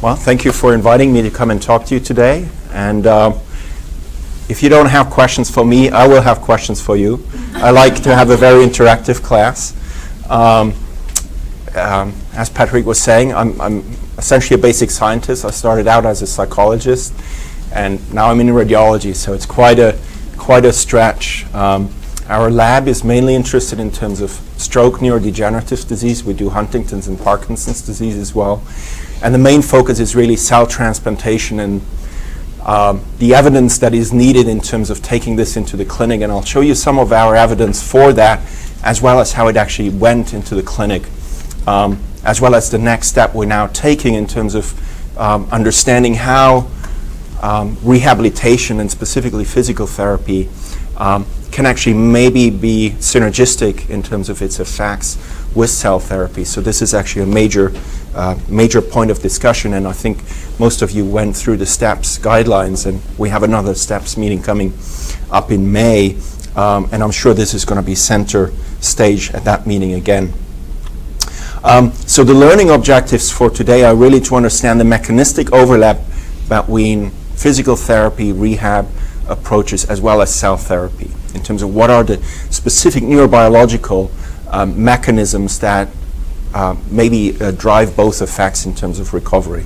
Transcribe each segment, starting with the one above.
Well, thank you for inviting me to come and talk to you today. And if you don't have questions for me, I will have questions for you. I like to have a very interactive class. As Patrick was saying, I'm essentially a basic scientist. I started out as a psychologist, and now I'm in radiology, so it's quite a stretch. Our lab is mainly interested in terms of stroke, neurodegenerative disease. We do Huntington's and Parkinson's disease as well. And the main focus is really cell transplantation and the evidence that is needed in terms of taking this into the clinic. And I'll show you some of our evidence for that, as well as how it actually went into the clinic, as well as the next step we're now taking in terms of understanding how rehabilitation and specifically physical therapy can actually maybe be synergistic in terms of its effects with cell therapy. So this is actually a major point of discussion, and I think most of you went through the STEPS guidelines, and we have another STEPS meeting coming up in May, and I'm sure this is going to be center stage at that meeting again. So the learning objectives for today are really to understand the mechanistic overlap between physical therapy, rehab approaches, as well as cell therapy, in terms of what are the specific neurobiological mechanisms that maybe drive both effects in terms of recovery.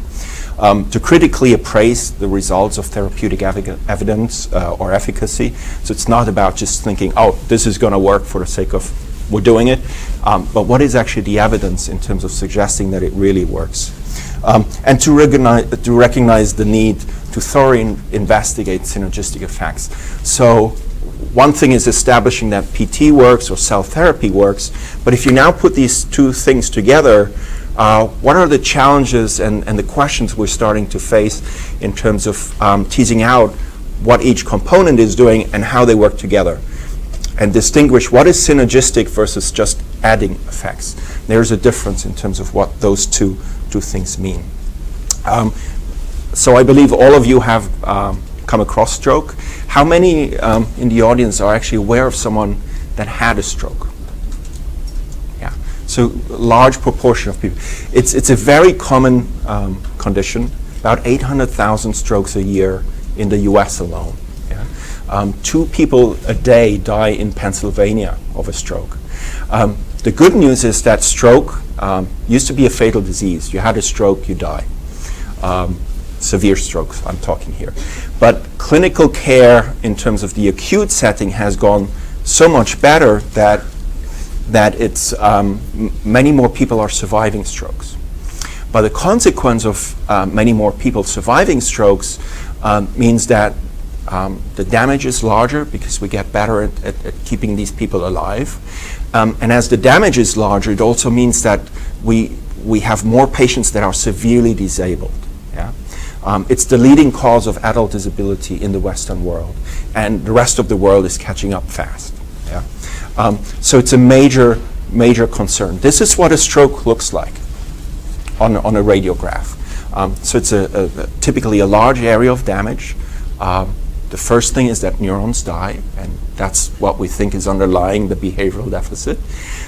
To critically appraise the results of therapeutic evidence or efficacy. So it's not about just thinking, oh, this is going to work for the sake of we're doing it, but what is actually the evidence in terms of suggesting that it really works. And to recognize the need to thoroughly investigate synergistic effects. So one thing is establishing that PT works or cell therapy works, but if you now put these two things together, what are the challenges and the questions we're starting to face in terms of teasing out what each component is doing and how they work together, and distinguish what is synergistic versus just adding effects. There's a difference in terms of what those two things mean. So I believe all of you have come across stroke. How many in the audience are actually aware of someone that had a stroke? Yeah, so a large proportion of people. It's a very common condition, about 800,000 strokes a year in the US alone. 2 people a day die in Pennsylvania of a stroke. The good news is that stroke used to be a fatal disease. You had a stroke, you die. Severe strokes, I'm talking here. But clinical care in terms of the acute setting has gone so much better that it's many more people are surviving strokes. But the consequence of many more people surviving strokes means that the damage is larger because we get better at keeping these people alive. And as the damage is larger, it also means that we have more patients that are severely disabled. Yeah? It's the leading cause of adult disability in the Western world, and the rest of the world is catching up fast. Yeah? So it's a major concern. This is what a stroke looks like on a radiograph. So it's typically a large area of damage. The first thing is that neurons die, and that's what we think is underlying the behavioral deficit.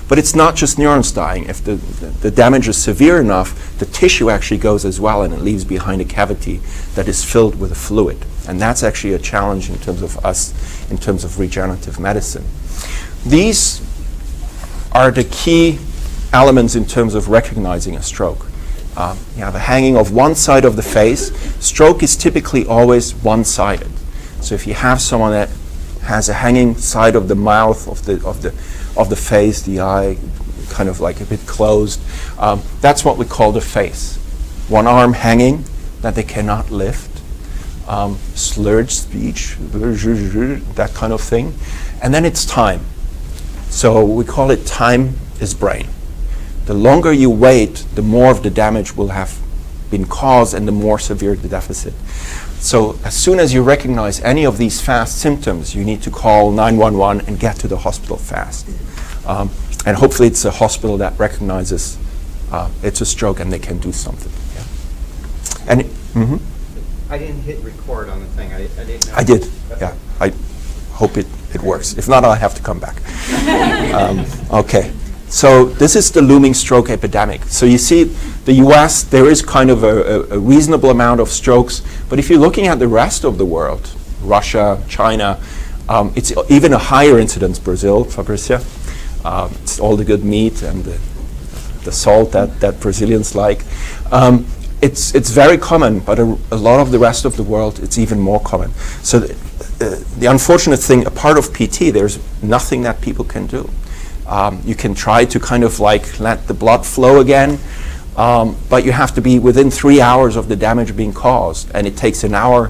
But it's not just neurons dying. If the damage is severe enough, the tissue actually goes as well, and it leaves behind a cavity that is filled with a fluid. And that's actually a challenge in terms of us, in terms of regenerative medicine. These are the key elements in terms of recognizing a stroke. You have a hanging of one side of the face. Stroke is typically always one-sided. So if you have someone that has a hanging side of the mouth, of the face, the eye, kind of like a bit closed, that's what we call the face. One arm hanging that they cannot lift, slurred speech, that kind of thing. And then it's time. So we call it time is brain. The longer you wait, the more of the damage will have been caused and the more severe the deficit. So as soon as you recognize any of these fast symptoms, you need to call 911 and get to the hospital fast. And hopefully it's a hospital that recognizes it's a stroke and they can do something. Yeah. And I didn't hit record on the thing. I didn't know. I did, yeah. I hope it works. If not, I'll have to come back. Okay. So this is the looming stroke epidemic. So you see, the US, there is kind of a reasonable amount of strokes, but if you're looking at the rest of the world, Russia, China, it's even a higher incidence. Brazil, Fabricia, it's all the good meat and the salt that Brazilians like. It's very common, but a lot of the rest of the world, it's even more common. So the unfortunate thing, a part of PT, there's nothing that people can do. You can try to kind of like let the blood flow again, but you have to be within 3 hours of the damage being caused, and it takes an hour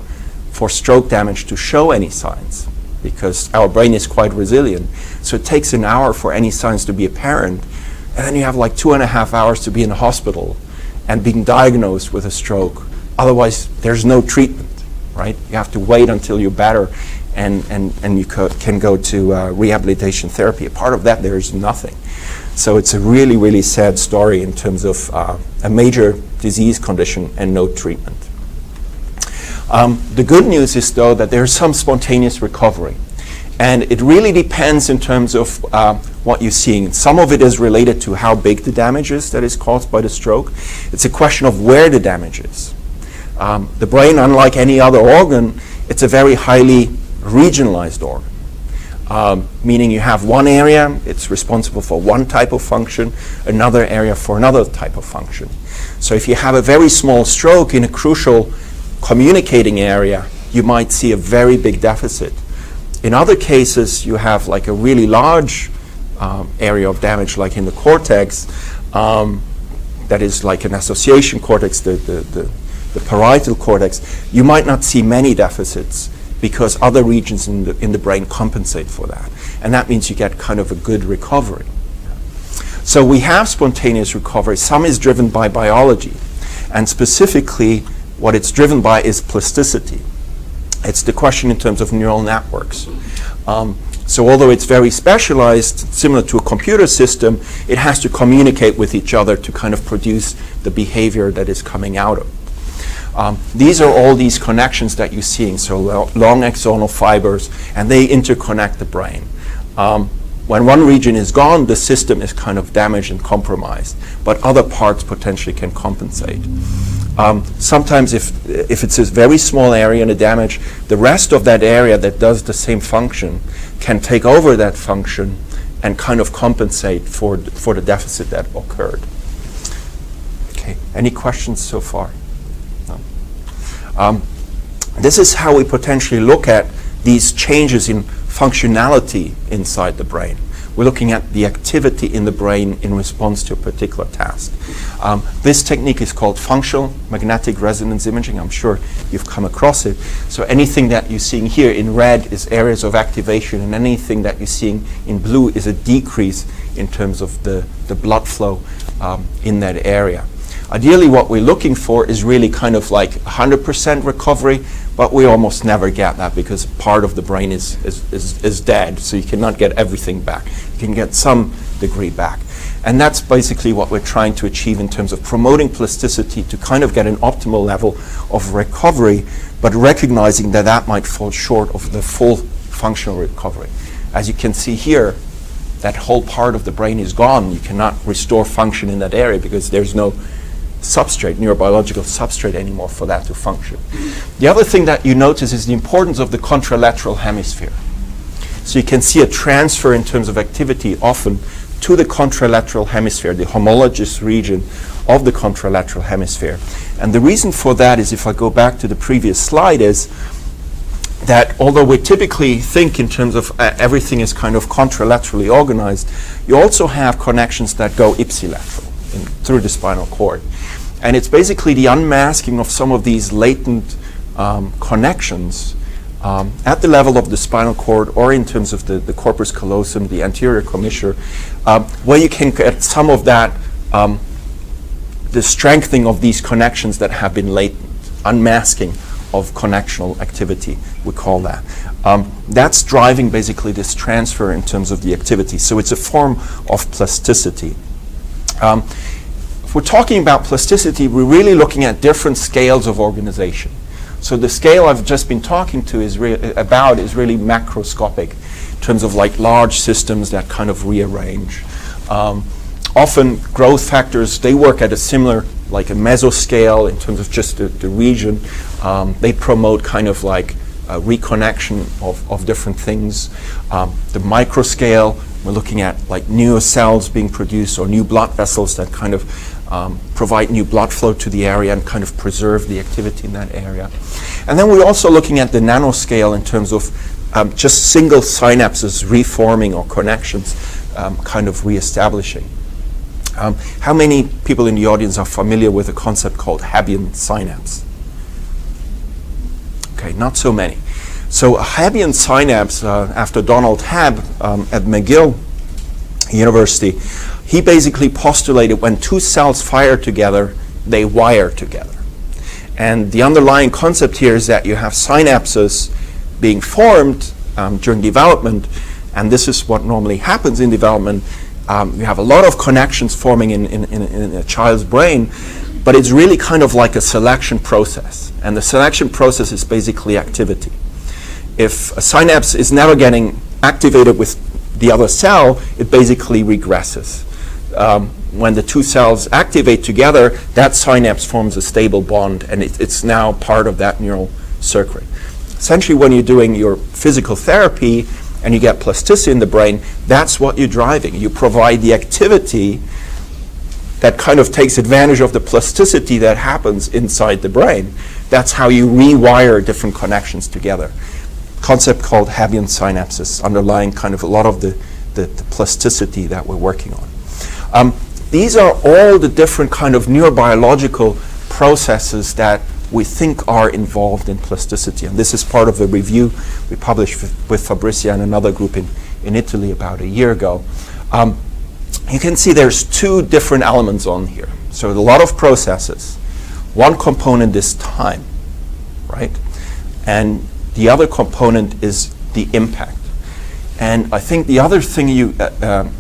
for stroke damage to show any signs, because our brain is quite resilient. So it takes an hour for any signs to be apparent, and then you have like 2.5 hours to be in the hospital and being diagnosed with a stroke. Otherwise, there's no treatment, right? You have to wait until you're better, and you can go to rehabilitation therapy. A part of that, there is nothing. So it's a really, really sad story in terms of a major disease condition and no treatment. The good news is, though, that there's some spontaneous recovery. And it really depends in terms of what you're seeing. Some of it is related to how big the damage is that is caused by the stroke. It's a question of where the damage is. The brain, unlike any other organ, it's a very highly regionalized organ. Meaning you have one area, it's responsible for one type of function, another area for another type of function. So if you have a very small stroke in a crucial communicating area, you might see a very big deficit. In other cases, you have like a really large area of damage, like in the cortex, that is like an association cortex, the parietal cortex. You might not see many deficits because other regions in the brain compensate for that. And that means you get kind of a good recovery. So we have spontaneous recovery. Some is driven by biology. And specifically, what it's driven by is plasticity. It's the question in terms of neural networks. So although it's very specialized, similar to a computer system, it has to communicate with each other to kind of produce the behavior that is coming out of. These are all these connections that you're seeing, so long axonal fibers, and they interconnect the brain. When one region is gone, the system is kind of damaged and compromised, but other parts potentially can compensate. Sometimes if it's a very small area in a damage, the rest of that area that does the same function can take over that function and kind of compensate for the deficit that occurred. Okay, any questions so far? No? This is how we potentially look at these changes in functionality inside the brain. We're looking at the activity in the brain in response to a particular task. This technique is called functional magnetic resonance imaging. I'm sure you've come across it. So anything that you're seeing here in red is areas of activation, and anything that you're seeing in blue is a decrease in terms of the blood flow in that area. Ideally, what we're looking for is really kind of like 100% recovery, but we almost never get that because part of the brain is dead, so you cannot get everything back. You can get some degree back. And that's basically what we're trying to achieve in terms of promoting plasticity to kind of get an optimal level of recovery, but recognizing that that might fall short of the full functional recovery. As you can see here, that whole part of the brain is gone. You cannot restore function in that area because there's no substrate, neurobiological substrate anymore for that to function. The other thing that you notice is the importance of the contralateral hemisphere. So you can see a transfer in terms of activity often to the contralateral hemisphere, the homologous region of the contralateral hemisphere. And the reason for that is, if I go back to the previous slide, is that although we typically think in terms of everything is kind of contralaterally organized, you also have connections that go ipsilateral through the spinal cord. And it's basically the unmasking of some of these latent connections at the level of the spinal cord, or in terms of the corpus callosum, the anterior commissure, where you can get some of that, the strengthening of these connections that have been latent, unmasking of connectional activity, we call that. That's driving basically this transfer in terms of the activity. So it's a form of plasticity. If we're talking about plasticity, we're really looking at different scales of organization. So the scale I've just been talking to is really macroscopic in terms of like large systems that kind of rearrange. Often growth factors, they work at a similar, like a mesoscale in terms of just the region. They promote kind of like a reconnection of different things. The microscale, we're looking at like new cells being produced or new blood vessels that kind of provide new blood flow to the area and kind of preserve the activity in that area. And then we're also looking at the nanoscale in terms of just single synapses reforming or connections kind of reestablishing. How many people in the audience are familiar with a concept called Hebbian synapse? Okay, not so many. So a Hebbian synapse, after Donald Hebb at McGill University, he basically postulated when two cells fire together, they wire together. And the underlying concept here is that you have synapses being formed during development, and this is what normally happens in development. You have a lot of connections forming in a child's brain, but it's really kind of like a selection process. And the selection process is basically activity. If a synapse is never getting activated with the other cell, it basically regresses. When the two cells activate together, that synapse forms a stable bond, and it's now part of that neural circuit. Essentially, when you're doing your physical therapy and you get plasticity in the brain, that's what you're driving. You provide the activity that kind of takes advantage of the plasticity that happens inside the brain. That's how you rewire different connections together. Concept called Hebbian synapses, underlying kind of a lot of the plasticity that we're working on. These are all the different kind of neurobiological processes that we think are involved in plasticity. And this is part of the review we published with Fabrizia and another group in Italy about a year ago. You can see there's two different elements on here. So a lot of processes. One component is time, right? And the other component is the impact. And I think the other thing you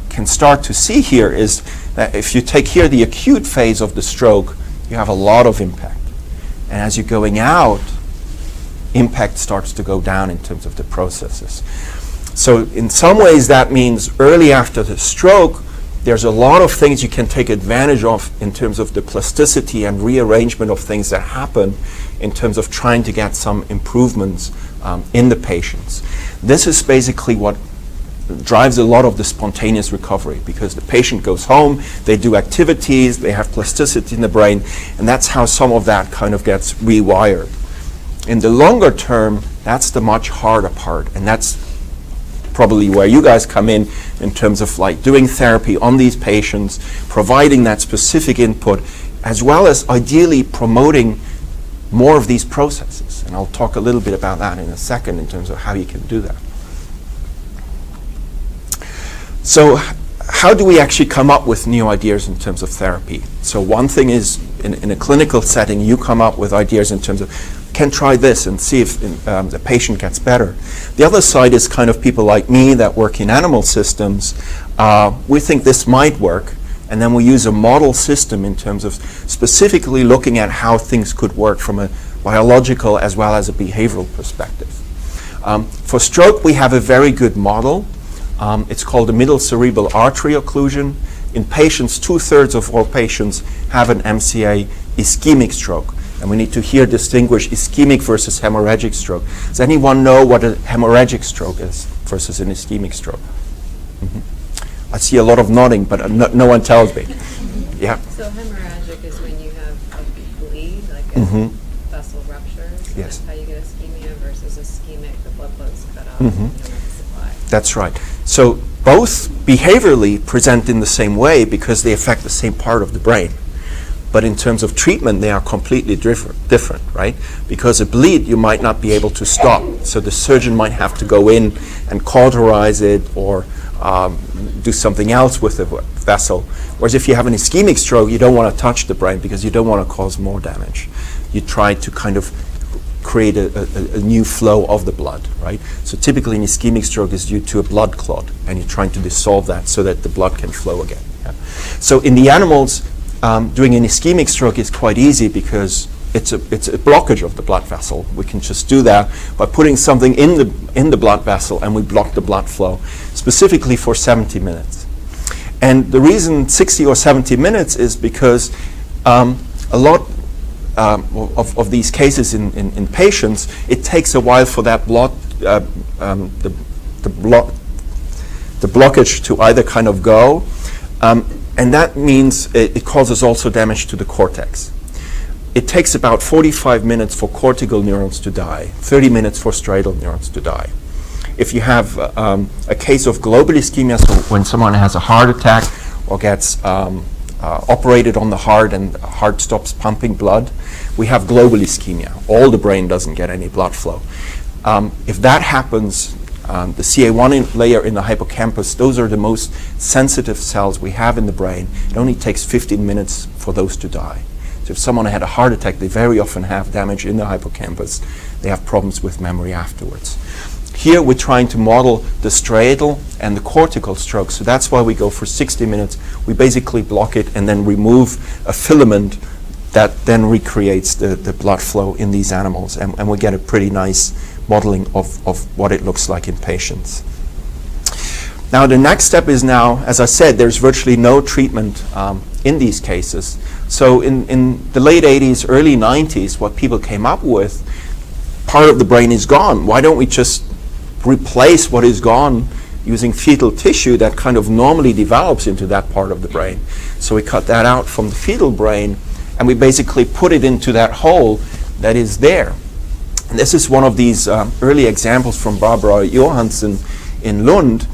can start to see here is that if you take here the acute phase of the stroke, you have a lot of impact. And as you're going out, impact starts to go down in terms of the processes. So in some ways that means early after the stroke, there's a lot of things you can take advantage of in terms of the plasticity and rearrangement of things that happen in terms of trying to get some improvements in the patients. This is basically what drives a lot of the spontaneous recovery, because the patient goes home, they do activities, they have plasticity in the brain, and that's how some of that kind of gets rewired. In the longer term, that's the much harder part, and that's probably where you guys come in terms of like doing therapy on these patients, providing that specific input, as well as ideally promoting more of these processes. And I'll talk a little bit about that in a second in terms of how you can do that. So how do we actually come up with new ideas in terms of therapy? So one thing is in a clinical setting, you come up with ideas in terms of, can try this and see if the patient gets better. The other side is kind of people like me that work in animal systems. We think this might work, and then we use a model system in terms of specifically looking at how things could work from a biological as well as a behavioral perspective. For stroke, we have a very good model. It's called the middle cerebral artery occlusion. In patients, 2/3 of all patients have an MCA ischemic stroke. And we need to here distinguish ischemic versus hemorrhagic stroke. Does anyone know what a hemorrhagic stroke is versus an ischemic stroke? I see a lot of nodding, but no one tells me. Yeah. So hemorrhagic is when you have a bleed, like vessel ruptures. Yes. That's how you get ischemia versus ischemic, the blood flow's cut off and you don't have the supply. That's right. So both behaviorally present in the same way because they affect the same part of the brain. But in terms of treatment, they are completely different, right? Because a bleed, you might not be able to stop. So the surgeon might have to go in and cauterize it or do something else with the vessel. Whereas if you have an ischemic stroke, you don't want to touch the brain because you don't want to cause more damage. You try to kind of create a new flow of the blood, right? So typically an ischemic stroke is due to a blood clot, and you're trying to dissolve that so that the blood can flow again. Yeah? So in the animals, doing an ischemic stroke is quite easy because it's a blockage of the blood vessel. We can just do that by putting something in the blood vessel, and we block the blood flow specifically for 70 minutes. And the reason 60 or 70 minutes is because a lot of these cases in patients, it takes a while for that the blockage to either kind of go, and that means it causes also damage to the cortex. It takes about 45 minutes for cortical neurons to die, 30 minutes for striatal neurons to die. If you have a case of global ischemia, so when someone has a heart attack or gets operated on the heart and the heart stops pumping blood, we have global ischemia. All the brain doesn't get any blood flow. If that happens, the CA1 layer in the hippocampus, those are the most sensitive cells we have in the brain. It only takes 15 minutes for those to die. So if someone had a heart attack, they very often have damage in the hippocampus. They have problems with memory afterwards. Here we're trying to model the striatal and the cortical stroke, so that's why we go for 60 minutes. We basically block it and then remove a filament that then recreates the blood flow in these animals, and we get a pretty nice modeling of what it looks like in patients. Now the next step is now, as I said, there's virtually no treatment in these cases. So in the late 80s, early 90s, what people came up with, part of the brain is gone. Why don't we just replace what is gone using fetal tissue that kind of normally develops into that part of the brain? So we cut that out from the fetal brain, and we basically put it into that hole that is there. And this is one of these early examples from Barbara Johansson in Lund.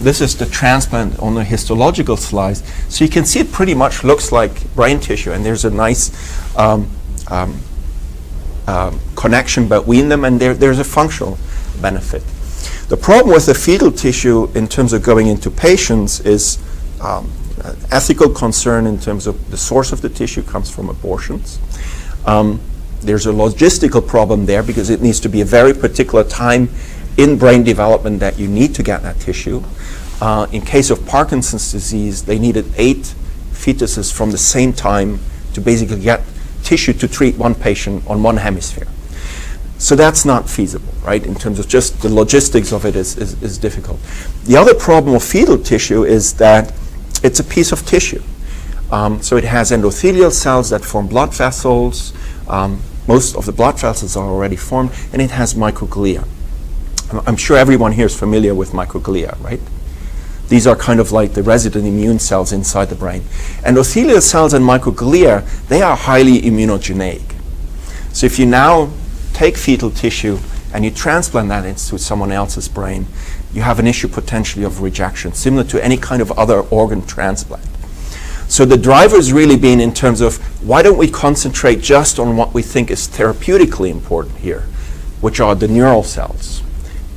This is the transplant on the histological slice. So you can see it pretty much looks like brain tissue, and there's a nice connection between them, and there's a functional benefit. The problem with the fetal tissue in terms of going into patients is ethical concern in terms of the source of the tissue comes from abortions. There's a logistical problem there because it needs to be a very particular time in brain development that you need to get that tissue. In case of Parkinson's disease, they needed 8 fetuses from the same time to basically get tissue to treat one patient on one hemisphere. So that's not feasible, right? In terms of just the logistics of it is difficult. The other problem of fetal tissue is that it's a piece of tissue. So it has endothelial cells that form blood vessels. Most of the blood vessels are already formed, and it has microglia. I'm sure everyone here is familiar with microglia, right? These are kind of like the resident immune cells inside the brain. Endothelial cells and microglia, they are highly immunogenic. So if you now take fetal tissue and you transplant that into someone else's brain, you have an issue potentially of rejection, similar to any kind of other organ transplant. So the driver's really been in terms of why don't we concentrate just on what we think is therapeutically important here, which are the neural cells,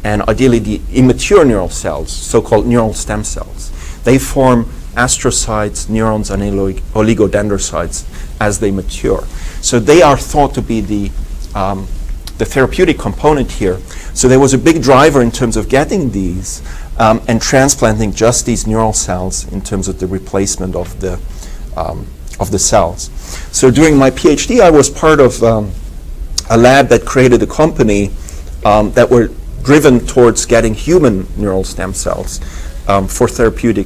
and ideally the immature neural cells, so-called neural stem cells. They form astrocytes, neurons, and oligodendrocytes as they mature. So they are thought to be the therapeutic component here. So there was a big driver in terms of getting these and transplanting just these neural cells in terms of the replacement of the cells. So during my PhD, I was part of a lab that created a company that were driven towards getting human neural stem cells for therapeutic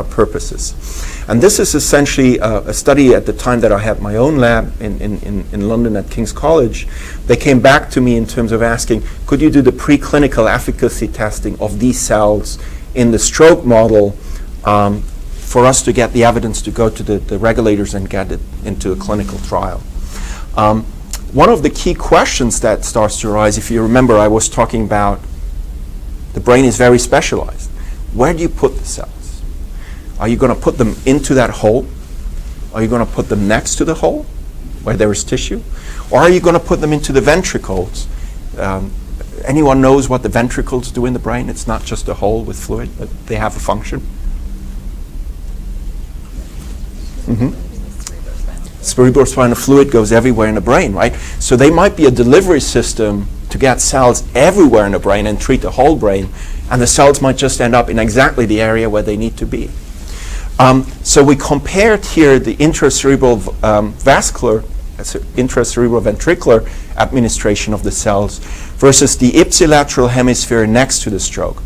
purposes. And this is essentially a study at the time that I had my own lab in London at King's College. They came back to me in terms of asking, could you do the preclinical efficacy testing of these cells in the stroke model for us to get the evidence to go to the regulators and get it into a clinical trial. One of the key questions that starts to arise, if you remember, I was talking about the brain is very specialized. Where do you put the cells? Are you going to put them into that hole? Are you going to put them next to the hole where there is tissue? Or are you going to put them into the ventricles? Anyone knows what the ventricles do in the brain? It's not just a hole with fluid, but they have a function. Cerebrospinal fluid goes everywhere in the brain, right? So they might be a delivery system to get cells everywhere in the brain and treat the whole brain, and the cells might just end up in exactly the area where they need to be. So we compared here the intra-cerebroventricular administration of the cells versus the ipsilateral hemisphere next to the stroke.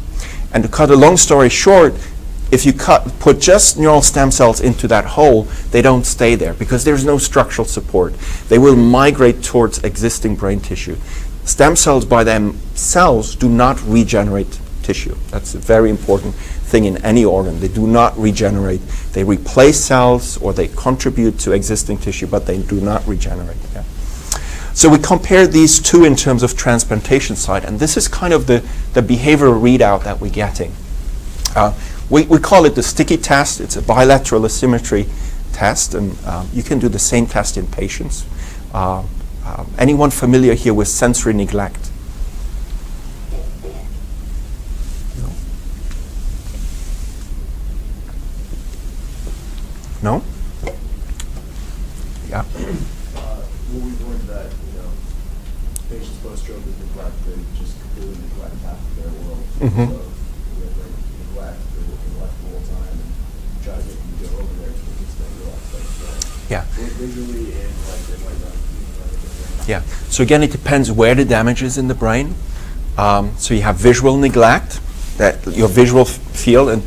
And to cut a long story short, if you put just neural stem cells into that hole, they don't stay there because there's no structural support. They will migrate towards existing brain tissue. Stem cells by themselves do not regenerate tissue. That's a very important thing in any organ. They do not regenerate. They replace cells or they contribute to existing tissue, but they do not regenerate. Yeah. So we compare these two in terms of transplantation site, and this is kind of the behavioral readout that we're getting. We call it the sticky test. It's a bilateral asymmetry test, and you can do the same test in patients. Anyone familiar here with sensory neglect? No? Yeah. Well, we've learned that, patients post-stroke with neglect, they just completely neglect half of their world. Mm-hmm. So with their neglect, they're looking left the whole time and try to get them to go over there so they can still realize that. Yeah. Visually and they might not even Yeah. So again, it depends where the damage is in the brain. So you have visual neglect, that your visual field, and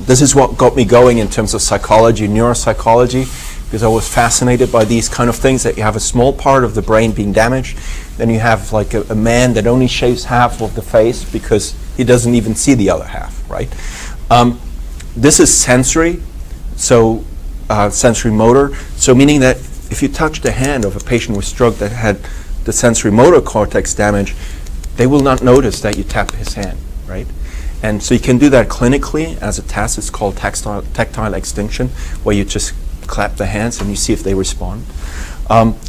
this is what got me going in terms of psychology, neuropsychology, because I was fascinated by these kind of things, that you have a small part of the brain being damaged, then you have like a man that only shaves half of the face because he doesn't even see the other half, right? This is sensory, so sensory motor, so meaning that if you touch the hand of a patient with stroke that had the sensory motor cortex damage, they will not notice that you tap his hand, right? And so you can do that clinically as a test. It's called tactile extinction, where you just clap the hands and you see if they respond.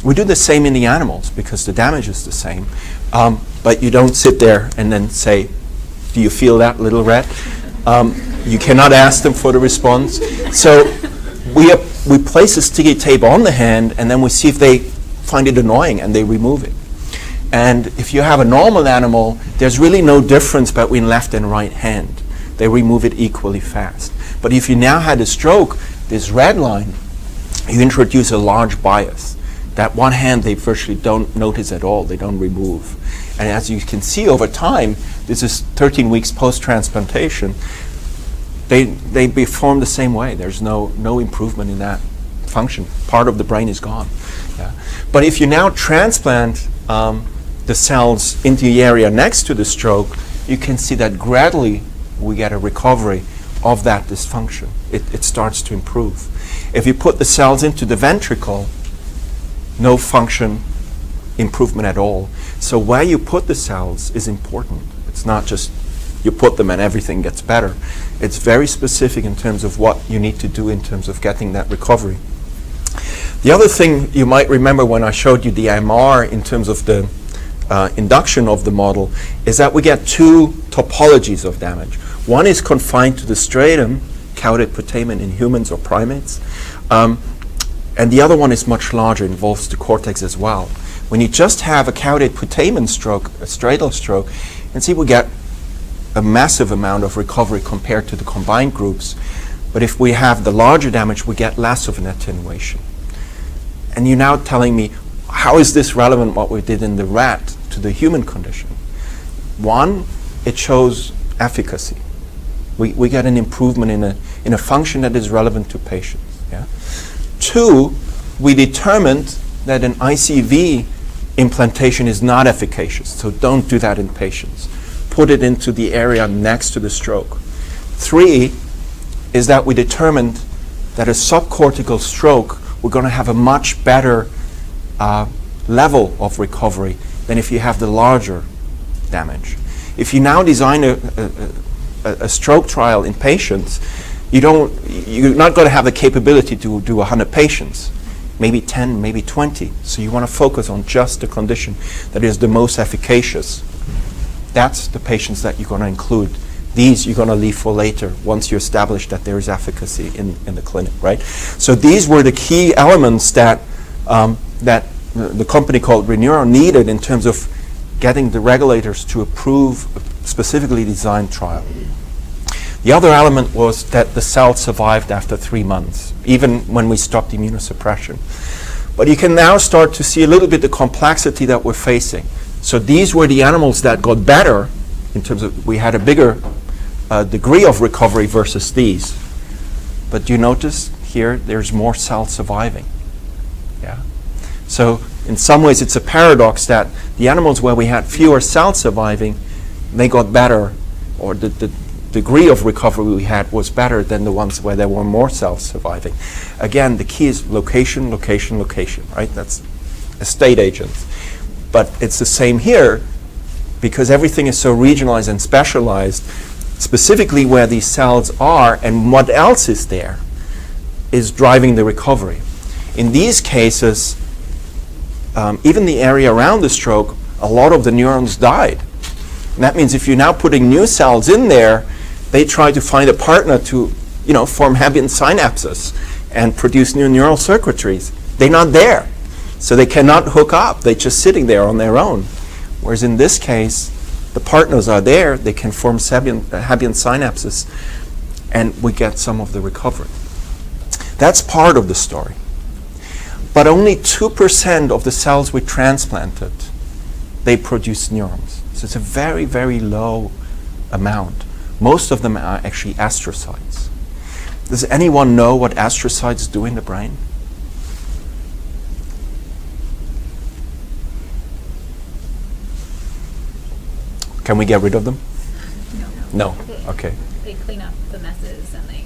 We do the same in the animals because the damage is the same, but you don't sit there and then say, do you feel that, little rat? You cannot ask them for the response. So we place a sticky tape on the hand and then we see if they find it annoying and they remove it. And if you have a normal animal, there's really no difference between left and right hand. They remove it equally fast. But if you now had a stroke, this red line, you introduce a large bias. That one hand they virtually don't notice at all, they don't remove. And as you can see over time, this is 13 weeks post-transplantation, they perform the same way. There's no improvement in that function. Part of the brain is gone. Yeah. But if you now transplant the cells into the area next to the stroke, you can see that gradually we get a recovery of that dysfunction. It starts to improve. If you put the cells into the ventricle, no function improvement at all. So where you put the cells is important. It's not just you put them and everything gets better. It's very specific in terms of what you need to do in terms of getting that recovery. The other thing you might remember when I showed you the MR in terms of the induction of the model is that we get two topologies of damage. One is confined to the striatum, caudate putamen in humans or primates, and the other one is much larger, involves the cortex as well. When you just have a caudate putamen stroke, a striatal stroke, and see we get a massive amount of recovery compared to the combined groups, but if we have the larger damage, we get less of an attenuation. And you're now telling me, how is this relevant, what we did in the rat, to the human condition? One, it shows efficacy. We get an improvement in a function that is relevant to patients. Yeah? Two, we determined that an ICV implantation is not efficacious, so don't do that in patients. Put it into the area next to the stroke. Three is that we determined that a subcortical stroke, we're going to have a much better level of recovery than if you have the larger damage. If you now design a stroke trial in patients, you're not going to have the capability to do 100 patients, maybe 10, maybe 20. So you want to focus on just the condition that is the most efficacious. That's the patients that you're going to include. These you're going to leave for later once you establish that there is efficacy in the clinic, right? So these were the key elements that the company called Reneuro needed in terms of getting the regulators to approve a specifically designed trial. The other element was that the cells survived after 3 months, even when we stopped immunosuppression. But you can now start to see a little bit the complexity that we're facing. So these were the animals that got better in terms of we had a bigger degree of recovery versus these. But you notice here there's more cells surviving. Yeah. So in some ways it's a paradox that the animals where we had fewer cells surviving, they got better, or the degree of recovery we had was better than the ones where there were more cells surviving. Again, the key is location, location, location, right? That's estate agents. But it's the same here because everything is so regionalized and specialized. Specifically where these cells are and what else is there is driving the recovery. In these cases, even the area around the stroke, a lot of the neurons died. And that means if you're now putting new cells in there, they try to find a partner to, form happy synapses and produce new neural circuitries. They're not there. So they cannot hook up. They're just sitting there on their own. Whereas in this case, the partners are there. They can form Hebbian synapses, and we get some of the recovery. That's part of the story. But only 2% of the cells we transplanted, they produce neurons. So it's a very, very low amount. Most of them are actually astrocytes. Does anyone know what astrocytes do in the brain? Can we get rid of them? No. Okay. They clean up the messes and they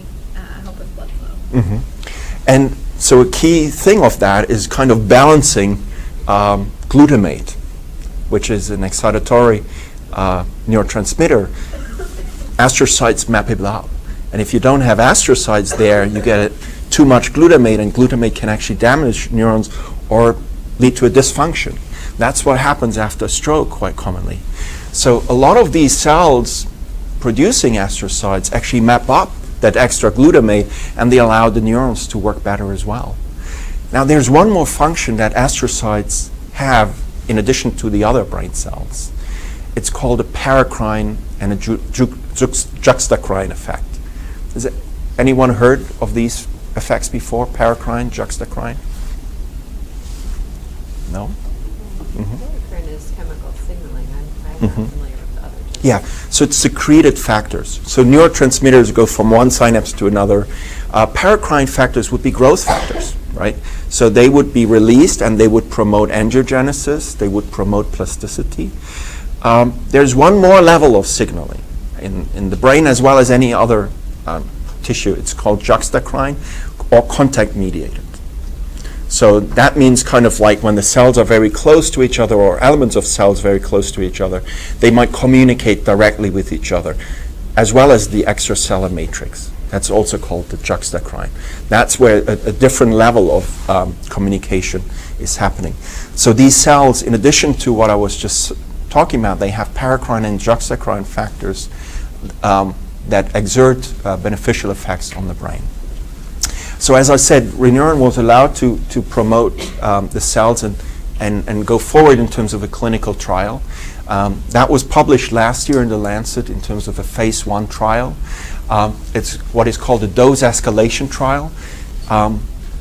help with blood flow. Mm-hmm. And so a key thing of that is kind of balancing glutamate, which is an excitatory neurotransmitter. Astrocytes map it out. And if you don't have astrocytes there, you get too much glutamate, and glutamate can actually damage neurons or lead to a dysfunction. That's what happens after a stroke quite commonly. So a lot of these cells producing astrocytes actually map up that extra glutamate, and they allow the neurons to work better as well. Now there's one more function that astrocytes have in addition to the other brain cells. It's called a paracrine and a juxtacrine effect. Has anyone heard of these effects before? Paracrine, juxtacrine? No? Mm-hmm. Paracrine is chemical signaling. I'm not familiar with the other two. Yeah, so it's secreted factors. So neurotransmitters go from one synapse to another. Paracrine factors would be growth factors, right? So they would be released and they would promote angiogenesis, they would promote plasticity. There's one more level of signaling in the brain as well as any other tissue. It's called juxtacrine or contact mediated. So that means kind of like when the cells are very close to each other, or elements of cells very close to each other, they might communicate directly with each other, as well as the extracellular matrix. That's also called the juxtacrine. That's where a different level of communication is happening. So these cells, in addition to what I was just talking about, they have paracrine and juxtacrine factors that exert beneficial effects on the brain. So as I said, Reneuron was allowed to promote the cells and go forward in terms of a clinical trial. That was published last year in The Lancet in terms of a phase 1 trial. It's what is called a dose escalation trial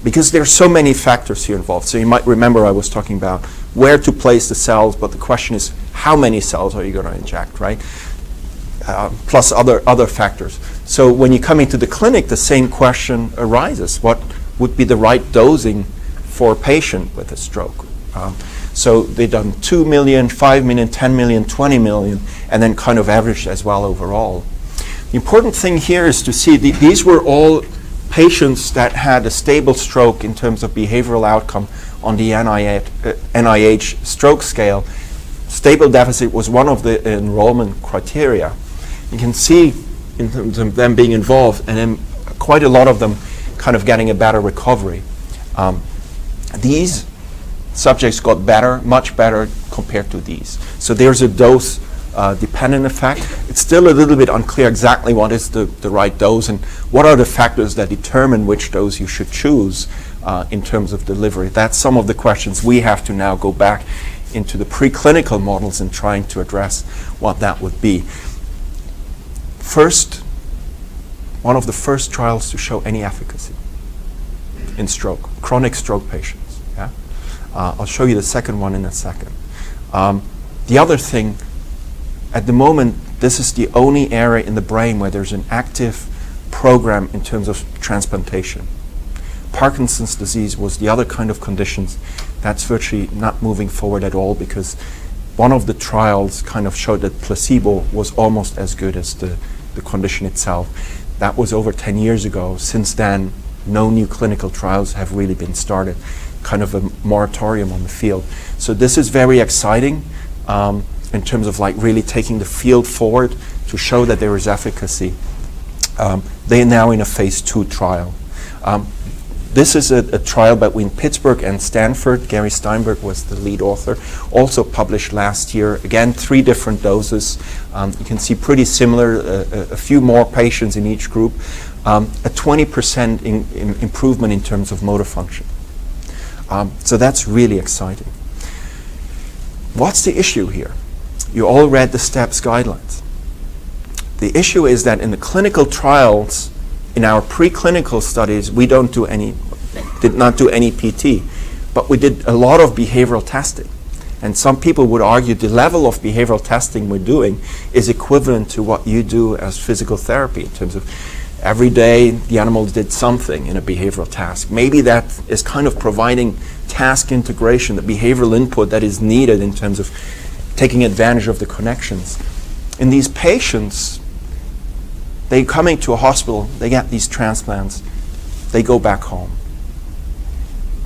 because there are so many factors here involved. So you might remember I was talking about where to place the cells, but the question is how many cells are you going to inject, right? Plus other factors. So when you come into the clinic, the same question arises. What would be the right dosing for a patient with a stroke? So they've done 2 million, 5 million, 10 million, 20 million, and then kind of averaged as well overall. The important thing here is to see these were all patients that had a stable stroke in terms of behavioral outcome on the NIH stroke scale. Stable deficit was one of the enrollment criteria. You can see in terms of them being involved, and then quite a lot of them kind of getting a better recovery. These subjects got better, much better compared to these. So there's a dose dependent effect. It's still a little bit unclear exactly what is the right dose and what are the factors that determine which dose you should choose in terms of delivery. That's some of the questions we have to now go back into the preclinical models and trying to address what that would be. First, one of the first trials to show any efficacy in stroke, chronic stroke patients. Yeah? I'll show you the second one in a second. The other thing, at the moment, this is the only area in the brain where there's an active program in terms of transplantation. Parkinson's disease was the other kind of conditions that's virtually not moving forward at all, because one of the trials kind of showed that placebo was almost as good as the condition itself. That was over 10 years ago. Since then, no new clinical trials have really been started, kind of a moratorium on the field. So this is very exciting in terms of like really taking the field forward to show that there is efficacy. They are now in a phase 2 trial. This is a trial between Pittsburgh and Stanford. Gary Steinberg was the lead author, also published last year. Again, 3 different doses. You can see pretty similar, a few more patients in each group. A 20% improvement in terms of motor function. So that's really exciting. What's the issue here? You all read the STEPS guidelines. The issue is that in the clinical trials, in our preclinical studies, we did not do any PT, but we did a lot of behavioral testing. And some people would argue the level of behavioral testing we're doing is equivalent to what you do as physical therapy, in terms of every day the animal did something in a behavioral task. Maybe that is kind of providing task integration, the behavioral input that is needed in terms of taking advantage of the connections. In these patients, they coming to a hospital, they get these transplants, they go back home.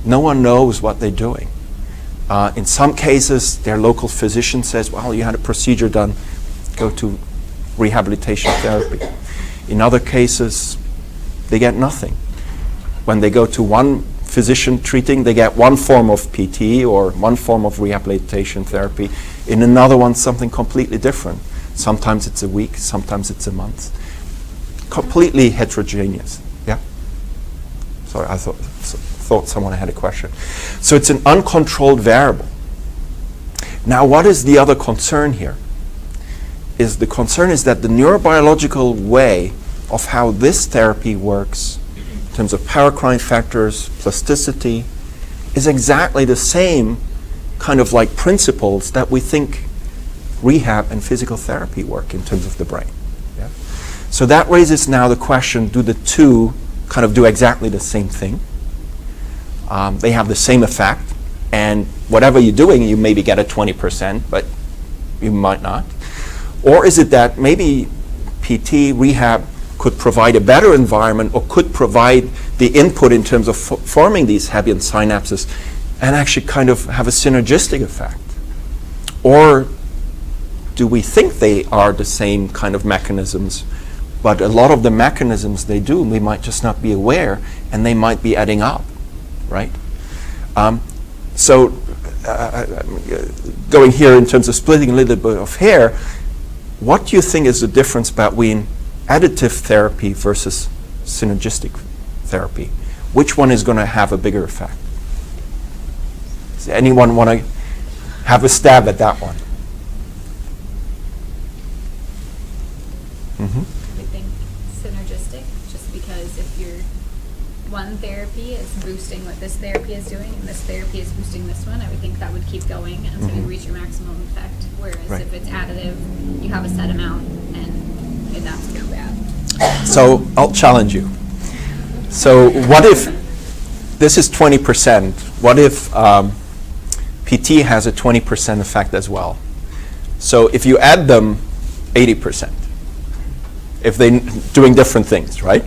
No one knows what they're doing. In some cases, their local physician says, well, you had a procedure done, go to rehabilitation therapy. In other cases, they get nothing. When they go to one physician treating, they get one form of PT or one form of rehabilitation therapy. In another one, something completely different. Sometimes it's a week, sometimes it's a month. Completely heterogeneous. Yeah? Sorry, I thought someone had a question. So it's an uncontrolled variable. Now, what is the other concern here? The concern is that the neurobiological way of how this therapy works in terms of paracrine factors, plasticity, is exactly the same kind of like principles that we think rehab and physical therapy work in terms of the brain. Yeah? So that raises now the question, do the two kind of do exactly the same thing? They have the same effect, and whatever you're doing, you maybe get a 20%, but you might not. Or is it that maybe PT, rehab, could provide a better environment or could provide the input in terms of forming these Hebbian synapses and actually kind of have a synergistic effect? Or do we think they are the same kind of mechanisms, but a lot of the mechanisms they do, we might just not be aware, and they might be adding up, right? Going here in terms of splitting a little bit of hair, what do you think is the difference between additive therapy versus synergistic therapy? Which one is going to have a bigger effect? Does anyone want to have a stab at that one? Mm-hmm. I would think synergistic, just because if your one therapy is boosting what this therapy is doing, and this therapy is boosting this one, I would think that would keep going until you reach your maximum effect. Whereas if it's additive, you have a set amount, and that's too bad. So I'll challenge you. So what if this is 20%? What if PT has a 20% effect as well? So if you add them, 80%. If they're doing different things, right?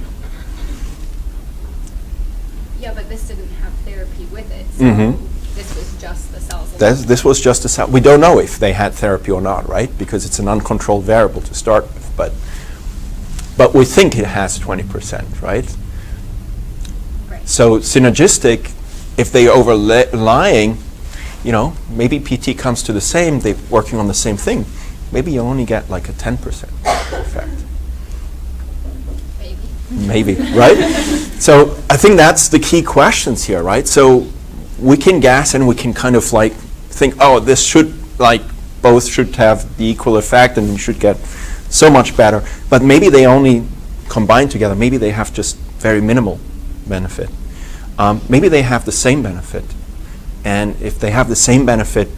Yeah, but this didn't have therapy with it, so this was just the cells. This was just a cell. We don't know if they had therapy or not, right? Because it's an uncontrolled variable to start with. But we think it has 20%, right? Right. So synergistic, if they overlying, maybe PT comes to the same, they're working on the same thing. Maybe you only get like a 10% effect. Maybe, right? So I think that's the key questions here, right? So we can guess and we can kind of like think, oh, this should both should have the equal effect and you should get so much better. But maybe they only combine together. Maybe they have just very minimal benefit. Maybe they have the same benefit. And if they have the same benefit,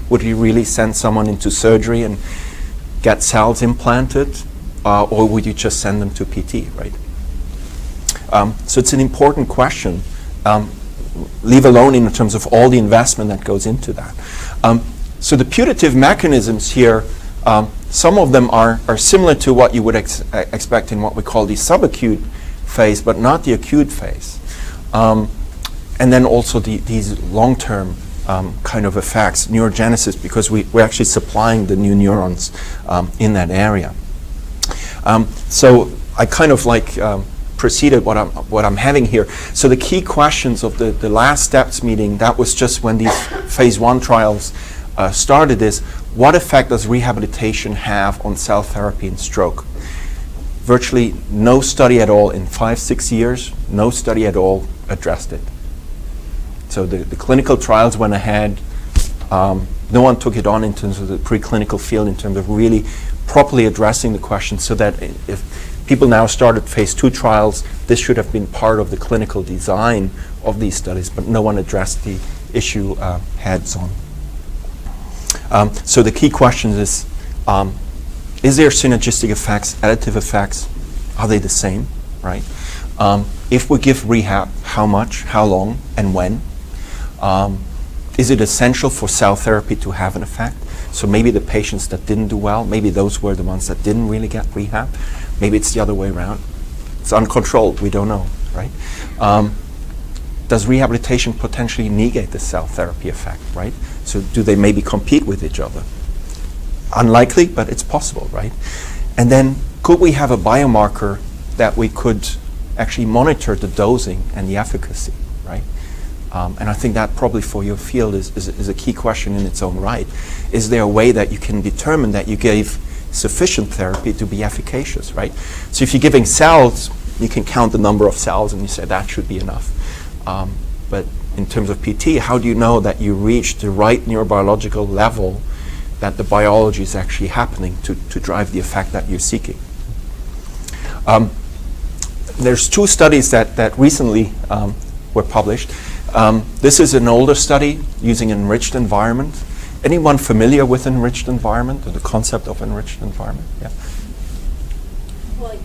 would you really send someone into surgery and get cells implanted, or would you just send them to PT, right? So it's an important question, leave alone in terms of all the investment that goes into that. So the putative mechanisms here, some of them are similar to what you would expect in what we call the subacute phase, but not the acute phase. And then also these long-term kind of effects, neurogenesis, because we're actually supplying the new neurons in that area. So I kind of like preceded what I'm having here. So the key questions of the last steps meeting, that was just when these phase 1 trials started, is what effect does rehabilitation have on cell therapy in stroke? Virtually no study at all in 5-6 years, no study at all addressed it. So the clinical trials went ahead. No one took it on in terms of the preclinical field, in terms of really properly addressing the question, so that if people now started phase 2 trials, this should have been part of the clinical design of these studies, but no one addressed the issue heads-on. So the key question is there synergistic effects, additive effects? Are they the same, right? If we give rehab, how much, how long, and when? Is it essential for cell therapy to have an effect? So maybe the patients that didn't do well, maybe those were the ones that didn't really get rehab. Maybe it's the other way around. It's uncontrolled, we don't know, right? Does rehabilitation potentially negate the cell therapy effect, right? So do they maybe compete with each other? Unlikely, but it's possible, right? And then could we have a biomarker that we could actually monitor the dosing and the efficacy, right? And I think that probably for your field is a key question in its own right. Is there a way that you can determine that you gave sufficient therapy to be efficacious, right? So if you're giving cells, you can count the number of cells and you say that should be enough. But in terms of PT, how do you know that you reached the right neurobiological level, that the biology is actually happening to drive the effect that you're seeking? There's 2 studies that recently were published. This is an older study using enriched environment. Anyone familiar with enriched environment, or the concept of enriched environment? Yeah. Well,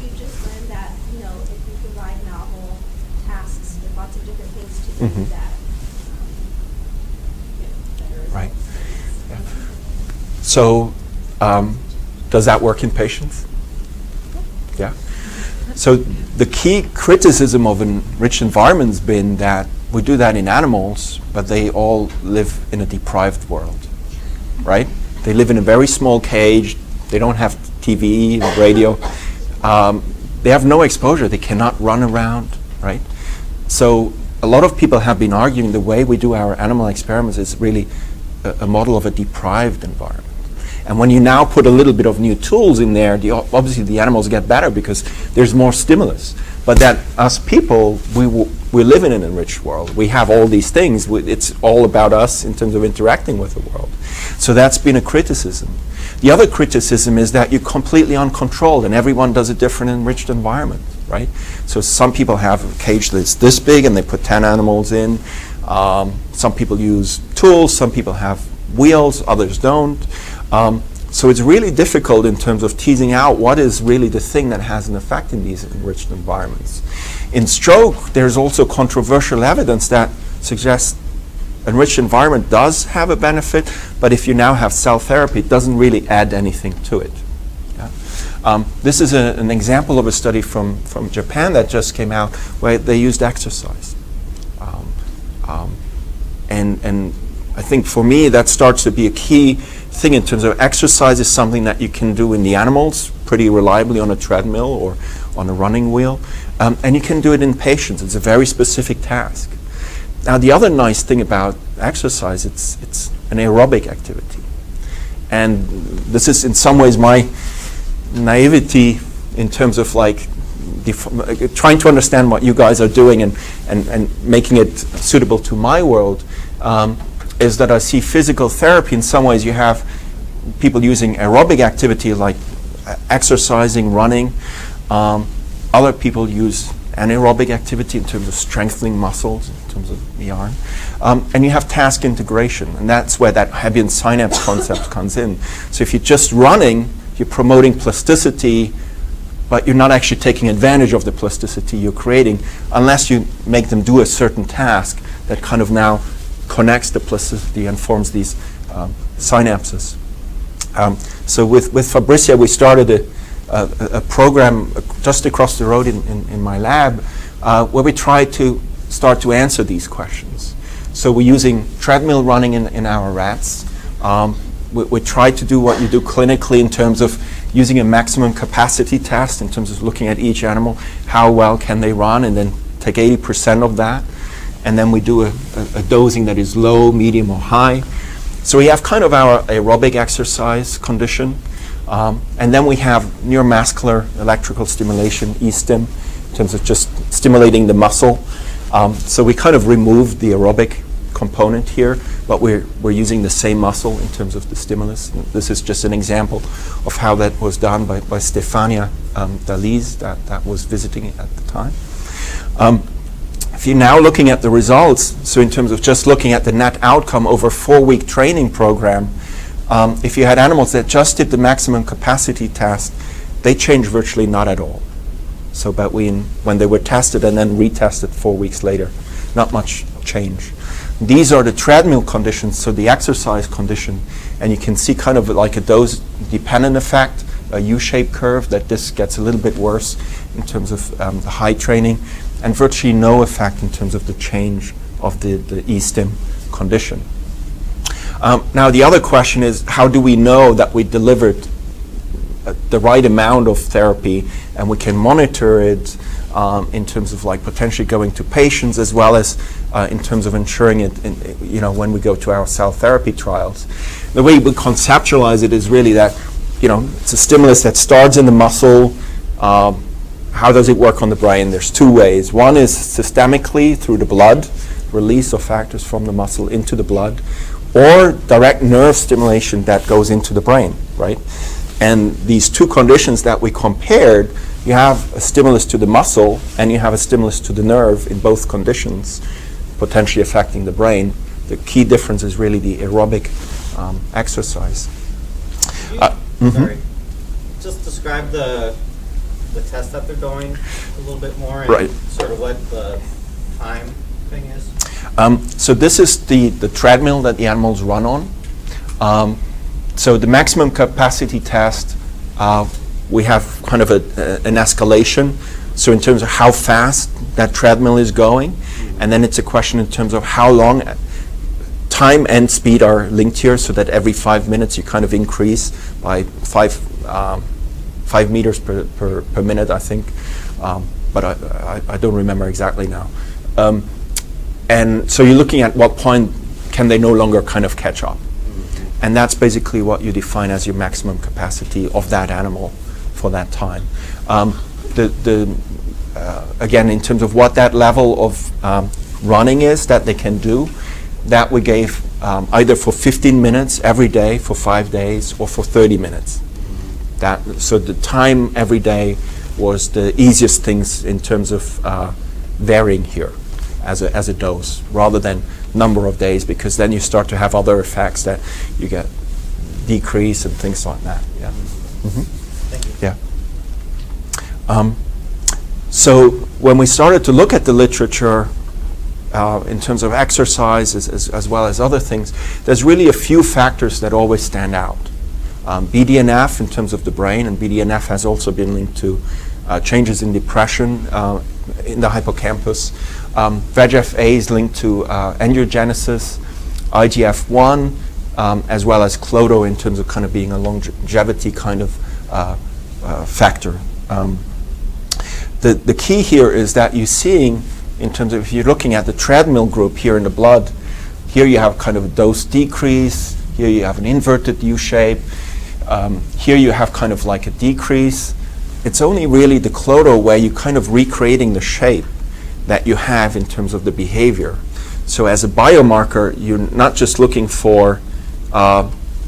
we just learned that, if you provide novel tasks with lots of different things to do, Mhm. that better results. Right. Yeah. So, does that work in patients? Yeah. So the key criticism of enriched environments has been that we do that in animals, but they all live in a deprived world, right? They live in a very small cage. They don't have TV, radio. They have no exposure. They cannot run around, right? So a lot of people have been arguing the way we do our animal experiments is really a model of a deprived environment. And when you now put a little bit of new tools in there, obviously the animals get better because there's more stimulus. But that us people, we live in an enriched world. We have all these things. It's all about us in terms of interacting with the world. So that's been a criticism. The other criticism is that you're completely uncontrolled and everyone does a different enriched environment, right? So some people have a cage that's this big and they put 10 animals in. Some people use tools, some people have wheels, others don't. So it's really difficult in terms of teasing out what is really the thing that has an effect in these enriched environments. In stroke, there's also controversial evidence that suggests enriched environment does have a benefit, but if you now have cell therapy, it doesn't really add anything to it. Yeah? This is an example of a study from Japan that just came out where they used exercise. And I think for me that starts to be a key thing in terms of exercise is something that you can do in the animals pretty reliably on a treadmill or on a running wheel. And you can do it in patients. It's a very specific task. Now the other nice thing about exercise, it's an aerobic activity. And this is in some ways my naivety in terms of like trying to understand what you guys are doing and making it suitable to my world. Is that I see physical therapy in some ways you have people using aerobic activity like exercising, running. Other people use anaerobic activity in terms of strengthening muscles, in terms of the yarn. And you have task integration, and that's where that Hebbian synapse concept comes in. So if you're just running, you're promoting plasticity, but you're not actually taking advantage of the plasticity you're creating unless you make them do a certain task that kind of now connects the plasticity and forms these synapses. So with Fabricia, we started a program just across the road in my lab where we try to start to answer these questions. So we're using treadmill running in our rats. We try to do what you do clinically in terms of using a maximum capacity test, in terms of looking at each animal, how well can they run, and then take 80% of that. And then we do a dosing that is low, medium, or high. So we have kind of our aerobic exercise condition. And then we have neuromuscular electrical stimulation, e-stim, in terms of just stimulating the muscle. So we kind of removed the aerobic component here, but we're using the same muscle in terms of the stimulus. This is just an example of how that was done by Stefania Daliz that was visiting it at the time. If you're now looking at the results, so in terms of just looking at the net outcome over a 4-week training program, if you had animals that just did the maximum capacity test, they changed virtually not at all. So when they were tested and then retested 4 weeks later, not much change. These are the treadmill conditions, so the exercise condition, and you can see kind of like a dose-dependent effect, a U-shaped curve, that this gets a little bit worse in terms of the high training, and virtually no effect in terms of the change of the E-stim condition. Now the other question is, how do we know that we delivered the right amount of therapy, and we can monitor it in terms of like potentially going to patients, as well as in terms of ensuring it when we go to our cell therapy trials. The way we conceptualize it is really that it's a stimulus that starts in the muscle. How does it work on the brain? There's 2 ways. One is systemically through the blood, release of factors from the muscle into the blood, or direct nerve stimulation that goes into the brain, right? And these 2 conditions that we compared, you have a stimulus to the muscle and you have a stimulus to the nerve in both conditions, potentially affecting the brain. The key difference is really the aerobic exercise. Sorry. Just describe the test that they're doing a little bit more, and right. Sort of what the time thing is. So this is the treadmill that the animals run on. So the maximum capacity test, we have kind of an escalation. So in terms of how fast that treadmill is going, and then it's a question in terms of how long. Time and speed are linked here, so that every 5 minutes you kind of increase by 5 meters per minute, I think. But I don't remember exactly now. And so you're looking at what point can they no longer kind of catch up. And that's basically what you define as your maximum capacity of that animal for that time. Again, in terms of what that level of running is that they can do, that we gave either for 15 minutes every day for 5 days, or for 30 minutes. So the time every day was the easiest things in terms of varying here as a dose, rather than number of days, because then you start to have other effects that you get decrease and things like that. Yeah. Mm-hmm. Thank you. Yeah. So when we started to look at the literature in terms of exercise as well as other things, there's really a few factors that always stand out. BDNF in terms of the brain, and BDNF has also been linked to changes in depression in the hippocampus. VEGF-A is linked to angiogenesis, IGF-1, as well as Clodo in terms of kind of being a longevity kind of factor. The key here is that you're seeing, in terms of if you're looking at the treadmill group here in the blood, here you have kind of a dose decrease, here you have an inverted U shape, here you have kind of like a decrease. It's only really the Clodo where you're kind of recreating the shape that you have in terms of the behavior. So as a biomarker, you're not just looking for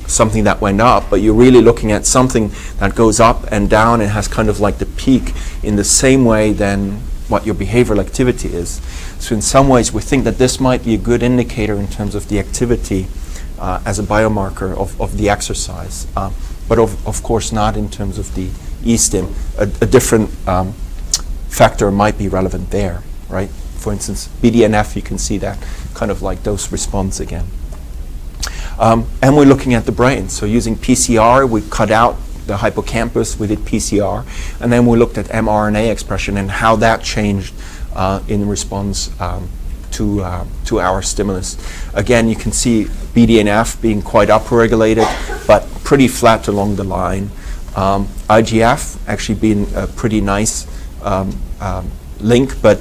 something that went up, but you're really looking at something that goes up and down and has kind of like the peak in the same way than what your behavioral activity is. So in some ways, we think that this might be a good indicator in terms of the activity as a biomarker of the exercise, but of course not in terms of the E-stim. A different factor might be relevant there, right? For instance, BDNF, you can see that kind of like dose response again. And we're looking at the brain. So using PCR, we cut out the hippocampus, we did PCR, and then we looked at mRNA expression and how that changed in response to our stimulus. Again, you can see BDNF being quite upregulated, but pretty flat along the line. IGF actually being a pretty nice link, but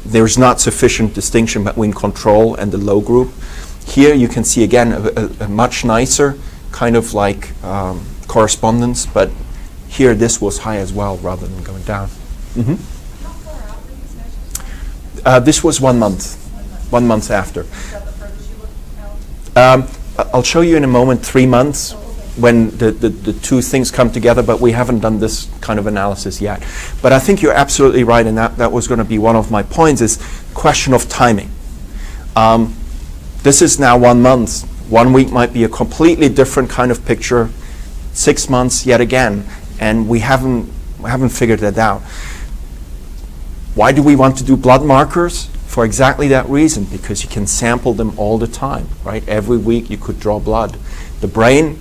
there's not sufficient distinction between control and the low group. Here you can see again a much nicer kind of like correspondence, but here this was high as well rather than going down. Mm-hmm. How far out were these measures? This was 1 month, 1 month after. Is that the furthest you looked out? I'll show you in a moment 3 months when the two things come together, but we haven't done this kind of analysis yet. But I think you're absolutely right, and that was going to be one of my points, is question of timing. This is now 1 month. 1 week might be a completely different kind of picture. 6 months yet again, and we haven't figured that out. Why do we want to do blood markers? For exactly that reason, because you can sample them all the time, right? Every week you could draw blood. The brain,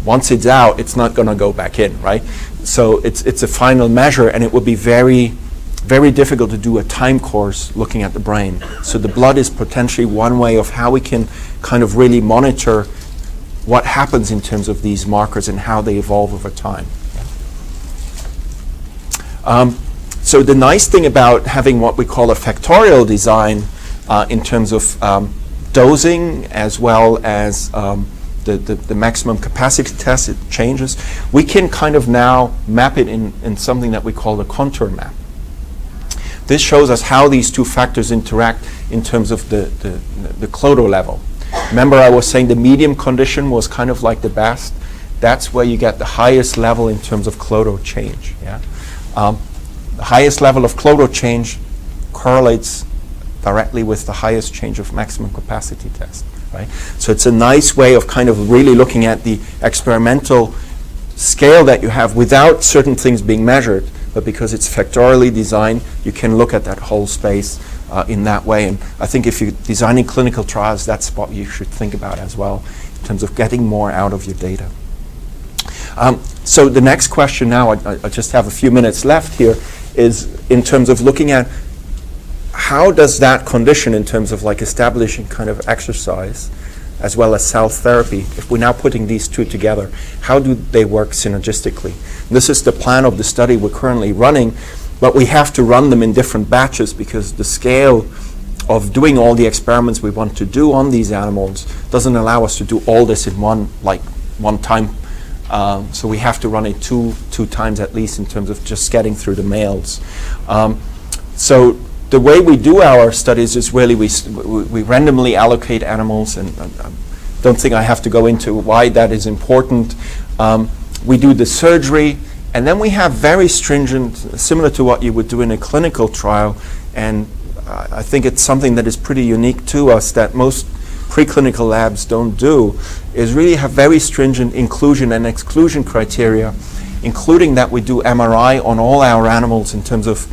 once it's out, it's not going to go back in, right? So it's a final measure, and it would be very, very difficult to do a time course looking at the brain. So the blood is potentially one way of how we can kind of really monitor what happens in terms of these markers and how they evolve over time. So the nice thing about having what we call a factorial design in terms of dosing as well as the maximum capacity test, it changes. We can kind of now map it in something that we call the contour map. This shows us how these two factors interact in terms of the clodal level. Remember, I was saying the medium condition was kind of like the best. That's where you get the highest level in terms of clodal change. Yeah? The highest level of clodal change correlates directly with the highest change of maximum capacity test. Right? So it's a nice way of kind of really looking at the experimental scale that you have without certain things being measured, but because it's factorially designed, you can look at that whole space in that way. And I think if you're designing clinical trials, that's what you should think about as well in terms of getting more out of your data. So the next question now, I just have a few minutes left here, is in terms of looking at how does that condition in terms of like establishing kind of exercise as well as cell therapy, if we're now putting these two together, how do they work synergistically? This is the plan of the study we're currently running, but we have to run them in different batches because the scale of doing all the experiments we want to do on these animals doesn't allow us to do all this in one time. So we have to run it two times at least in terms of just getting through the males. So the way we do our studies is really we randomly allocate animals, and I don't think I have to go into why that is important. We do the surgery, and then we have very stringent, similar to what you would do in a clinical trial, and I think it's something that is pretty unique to us that most preclinical labs don't do, is really have very stringent inclusion and exclusion criteria, including that we do MRI on all our animals in terms of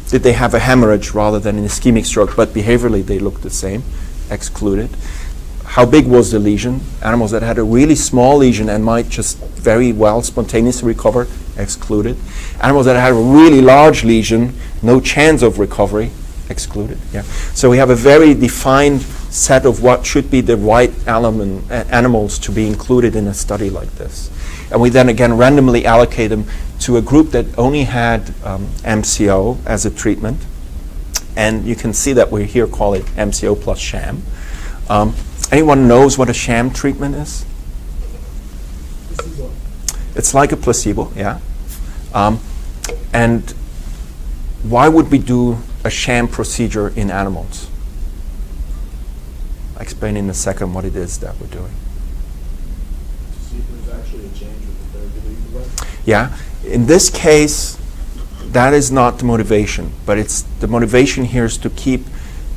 did they have a hemorrhage rather than an ischemic stroke, but behaviorally they look the same, excluded. How big was the lesion? Animals that had a really small lesion and might just very well spontaneously recover, excluded. Animals that had a really large lesion, no chance of recovery, excluded. Yeah. So we have a very defined set of what should be the right animals to be included in a study like this. And we then again randomly allocate them to a group that only had MCO as a treatment. And you can see that we here call it MCO plus sham. Anyone knows what a sham treatment is? Placebo. It's like a placebo, yeah. And why would we do a sham procedure in animals? I'll explain in a second what it is that we're doing. To see if there's actually a change with the therapeutic. Yeah. In this case, that is not the motivation, but the motivation here is to keep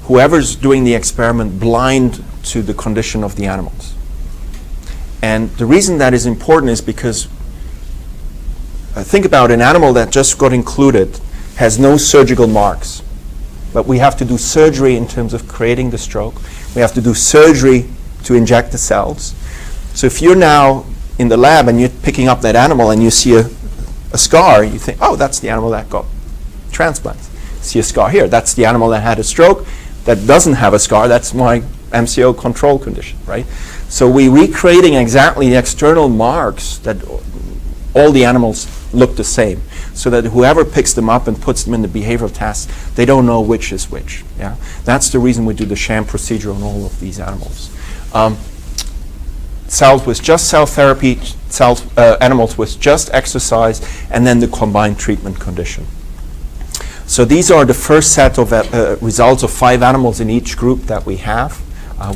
whoever's doing the experiment blind to the condition of the animals. And the reason that is important is because think about an animal that just got included, has no surgical marks, but we have to do surgery in terms of creating the stroke. We have to do surgery to inject the cells. So if you're now in the lab and you're picking up that animal and you see a scar, you think, oh, that's the animal that got transplanted. See a scar here, that's the animal that had a stroke that doesn't have a scar, that's my MCO control condition, right? So we're recreating exactly the external marks that all the animals look the same, so that whoever picks them up and puts them in the behavioral tasks, they don't know which is which. Yeah, that's the reason we do the sham procedure on all of these animals. Cells with just cell therapy, animals with just exercise, and then the combined treatment condition. So these are the first set of results of 5 animals in each group that we have.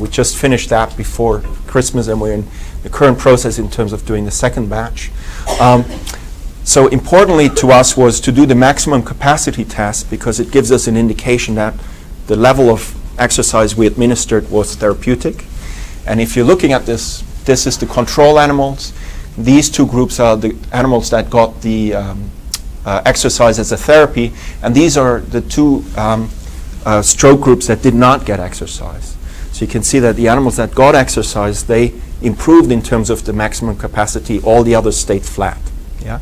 We just finished that before Christmas, and we're in the current process in terms of doing the second batch. So importantly to us was to do the maximum capacity test, because it gives us an indication that the level of exercise we administered was therapeutic. And if you're looking at this, this is the control animals. These 2 groups are the animals that got the exercise as a therapy, and these are the 2 stroke groups that did not get exercise. So you can see that the animals that got exercise, they improved in terms of the maximum capacity. All the others stayed flat. Yeah,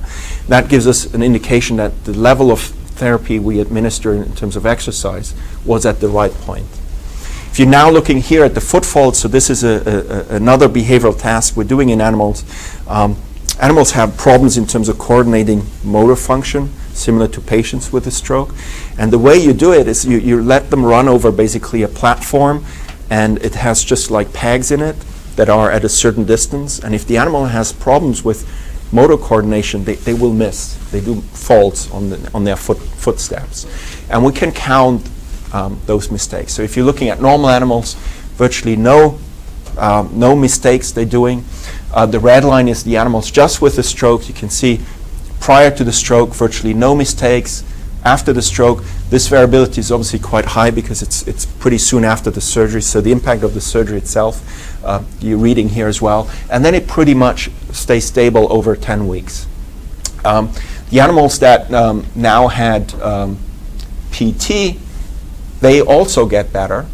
that gives us an indication that the level of therapy we administer in terms of exercise was at the right point. If you're now looking here at the footfall, so this is another behavioral task we're doing in animals. Animals have problems in terms of coordinating motor function, similar to patients with a stroke. And the way you do it is you let them run over basically a platform, and it has just like pegs in it that are at a certain distance. And if the animal has problems with motor coordination, they will miss. They do faults on their footsteps. And we can count those mistakes. So if you're looking at normal animals, virtually no mistakes they're doing. The red line is the animals just with the stroke. You can see prior to the stroke, virtually no mistakes. After the stroke, this variability is obviously quite high because it's pretty soon after the surgery, so the impact of the surgery itself, you're reading here as well. And then it pretty much stays stable over 10 weeks. The animals that now had PT, they also get better.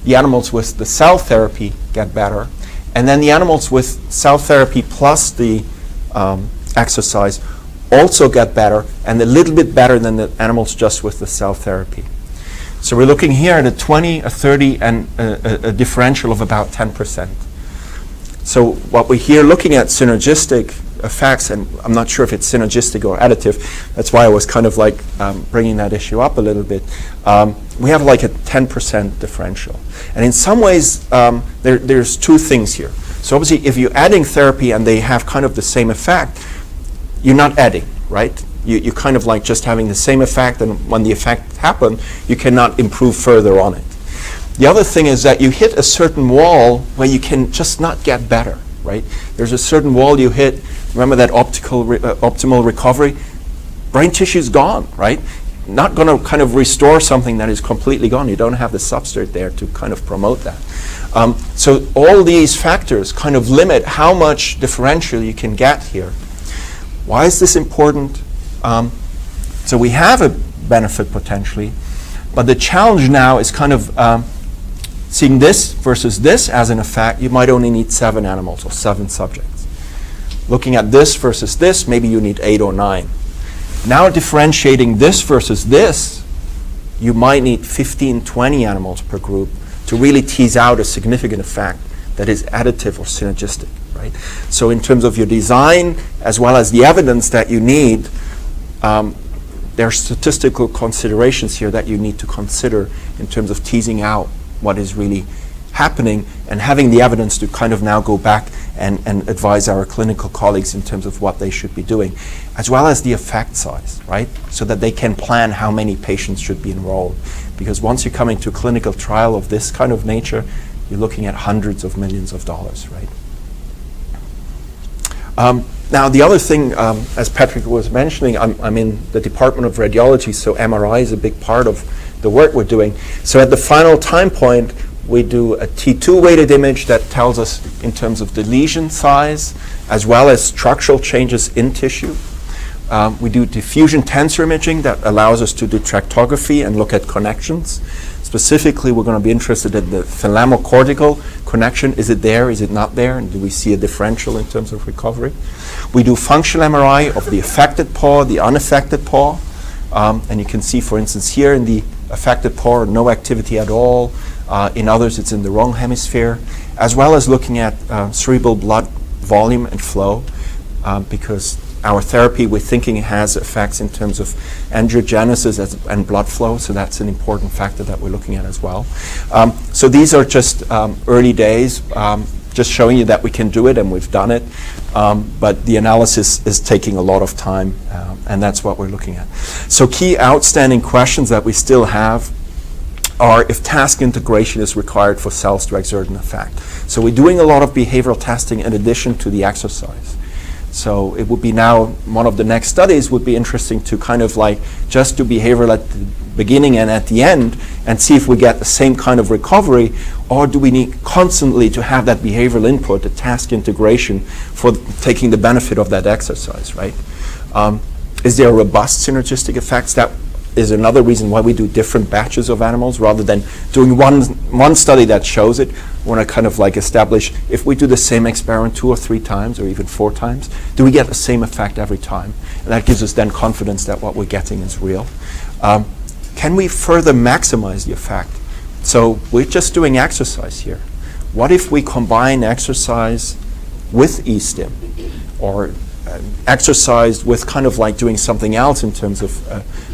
The animals with the cell therapy get better. And then the animals with cell therapy plus the exercise also get better, and a little bit better than the animals just with the cell therapy. So we're looking here at a 20, a 30, and a differential of about 10%. So what we're here looking at synergistic effects, and I'm not sure if it's synergistic or additive, that's why I was kind of like bringing that issue up a little bit. We have like a 10% differential. And in some ways, there's 2 things here. So obviously, if you're adding therapy and they have kind of the same effect, you're not adding, right? You're kind of like just having the same effect, and when the effect happens, you cannot improve further on it. The other thing is that you hit a certain wall where you can just not get better, right? There's a certain wall you hit. Remember that optimal recovery? Brain tissue's gone, right? Not going to kind of restore something that is completely gone. You don't have the substrate there to kind of promote that. So all these factors kind of limit how much differential you can get here. Why is this important? So we have a benefit potentially, but the challenge now is kind of seeing this versus this as an effect. You might only need 7 animals or 7 subjects. Looking at this versus this, maybe you need 8 or 9. Now differentiating this versus this, you might need 15, 20 animals per group to really tease out a significant effect that is additive or synergistic, right? So in terms of your design, as well as the evidence that you need, there are statistical considerations here that you need to consider in terms of teasing out what is really happening and having the evidence to kind of now go back and advise our clinical colleagues in terms of what they should be doing, as well as the effect size, right? So that they can plan how many patients should be enrolled. Because once you come into a clinical trial of this kind of nature, you're looking at hundreds of millions of dollars, right? Now, the other thing, as Patrick was mentioning, I'm in the Department of Radiology, so MRI is a big part of the work we're doing. So at the final time point, we do a T2 weighted image that tells us in terms of the lesion size, as well as structural changes in tissue. We do diffusion tensor imaging that allows us to do tractography and look at connections. Specifically, we're going to be interested in the thalamocortical connection. Is it there? Is it not there? And do we see a differential in terms of recovery? We do functional MRI of the affected paw, the unaffected paw. And you can see, for instance, here in the affected paw, no activity at all. In others, it's in the wrong hemisphere. As well as looking at cerebral blood volume and flow, because our therapy, we're thinking, has effects in terms of angiogenesis and blood flow, so that's an important factor that we're looking at as well. So these are just early days, just showing you that we can do it, and we've done it, but the analysis is taking a lot of time, and that's what we're looking at. So key outstanding questions that we still have are if task integration is required for cells to exert an effect. So we're doing a lot of behavioral testing in addition to the exercise. So it would be now, one of the next studies would be interesting to kind of like just do behavioral at the beginning and at the end and see if we get the same kind of recovery, or do we need constantly to have that behavioral input, the task integration, for taking the benefit of that exercise, right? Is there a robust synergistic effects? That is another reason why we do different batches of animals rather than doing one study that shows it. We want to kind of like establish, if we do the same experiment 2 or 3 times or even 4 times, do we get the same effect every time? And that gives us then confidence that what we're getting is real. Can we further maximize the effect? So we're just doing exercise here. What if we combine exercise with e-stim, or exercise with kind of like doing something else in terms of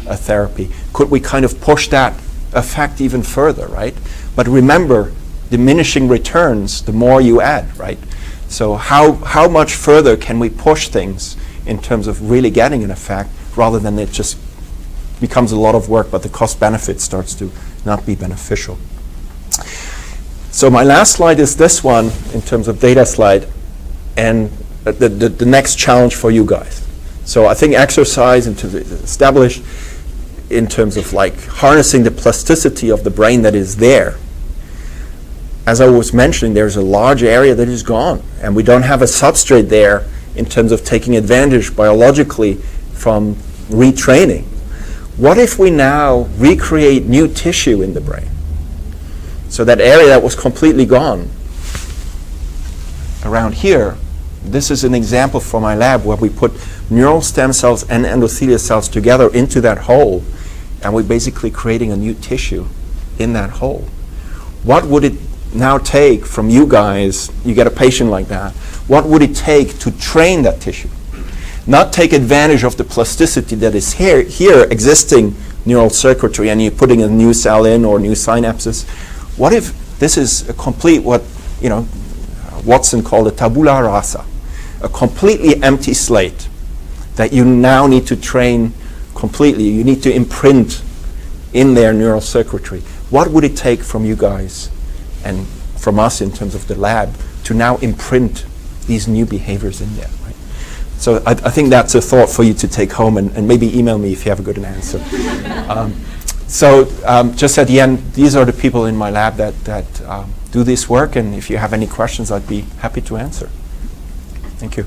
a therapy? Could we kind of push that effect even further, right? But remember, diminishing returns the more you add, right? So how much further can we push things in terms of really getting an effect, rather than it just becomes a lot of work but the cost benefit starts to not be beneficial. So my last slide is this one in terms of data slide, and the next challenge for you guys. So I think exercise established in terms of like harnessing the plasticity of the brain that is there. As I was mentioning, there's a large area that is gone, and we don't have a substrate there in terms of taking advantage biologically from retraining. What if we now recreate new tissue in the brain? So that area that was completely gone around here, this is an example from my lab where we put neural stem cells and endothelial cells together into that hole, and we're basically creating a new tissue in that hole. What would it now take from you guys, you get a patient like that, what would it take to train that tissue? Not take advantage of the plasticity that is here existing neural circuitry, and you're putting a new cell in or new synapses. What if this is a complete, what Watson called a tabula rasa, a completely empty slate that you now need to train completely. You need to imprint in their neural circuitry. What would it take from you guys and from us in terms of the lab to now imprint these new behaviors in there? Right? So I think that's a thought for you to take home, and maybe email me if you have a good answer. Just at the end, these are the people in my lab that do this work, and if you have any questions, I'd be happy to answer. Thank you.